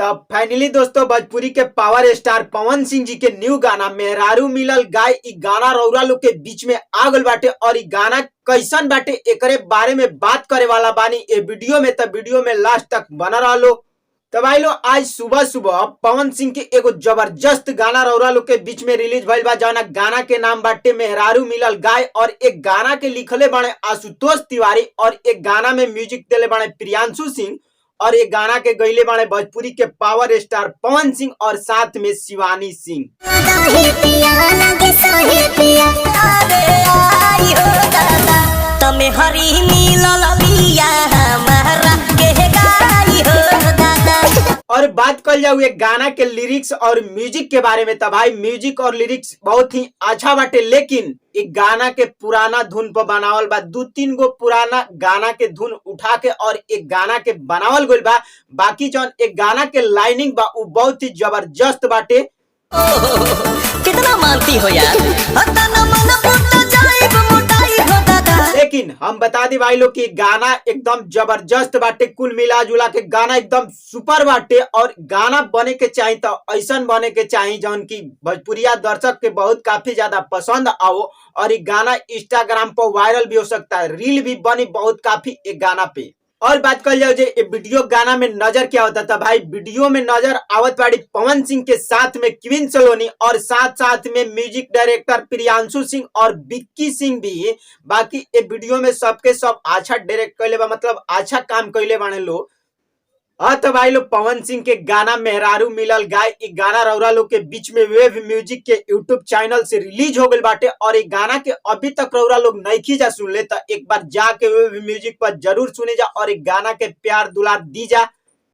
तब फाइनली दोस्तों भोजपुरी के पावर स्टार पवन सिंह जी के न्यू गाना मेहरारू मिलल गाय इ गाना रउरा लोग के बीच में आ गल बाटे और इ गाना कैसन बाटे एकरे बारे में बात करे वाला बानी ए वीडियो में। तब वीडियो में लास्ट तक बना रहो। तब आई लो आज सुबह सुबह पवन सिंह के एगो जबरदस्त गाना रउरा लोग के बीच में रिलीज भइल बा जौना गाना के नाम बाटे मेहरारू मिलल गाय और एक गाना के लिखले बाड़े आशुतोष तिवारी और एक गाना में म्यूजिक देले बाड़े प्रियांशु सिंह और ये गाना के गईले बाड़े भोजपुरी के पावर स्टार पवन सिंह और साथ में शिवानी सिंह। और बात कर जाऊ एक गाना के लिरिक्स और म्यूजिक के बारे में। तब भाई म्यूजिक और लिरिक्स बहुत ही अच्छा बाटे, लेकिन एक गाना के पुराना धुन पर बनावल बा। 2-3 गो पुराना गाना के धुन उठा के और एक गाना के बनावल गइल बा। बाकी जौन एक गाना के लाइनिंग बा वो बहुत ही जबरदस्त बाटे। कितना मानती हो यार। लेकिन हम बता दी भाई लोग कि गाना एकदम जबरदस्त बाटे। कुल मिला जुला के गाना एकदम सुपर बाटे और गाना बने के चाहिए तो ऐसा बने के चाहिए जौन की भोजपुरिया दर्शक के बहुत काफी ज्यादा पसंद आओ और ये गाना इंस्टाग्राम पर वायरल भी हो सकता है, रील भी बनी बहुत काफी एक गाना पे। और बात कर जाओ ये वीडियो गाना में नजर क्या होता था भाई, वीडियो में नजर आवत वाली पवन सिंह के साथ में क्वीन सलोनी और साथ साथ में म्यूजिक डायरेक्टर प्रियांशु सिंह और विक्की सिंह भी। बाकी ये वीडियो में सबके सब अच्छा डायरेक्ट कैले बा, मतलब अच्छा काम कैले बाने लोग। हाँ तो भाई लोग पवन सिंह के गाना मेहरारू मिलल गाय इ गाना रउरा लोग के बीच में वेव म्यूजिक के यूट्यूब चैनल से रिलीज हो गइल बाटे और ये गाना के अभी तक रउरा लोग नहीं जा सुन ले तो एक बार जाके वेव म्यूजिक पर जरूर सुने जा और एक गाना के प्यार दुलार दी जा।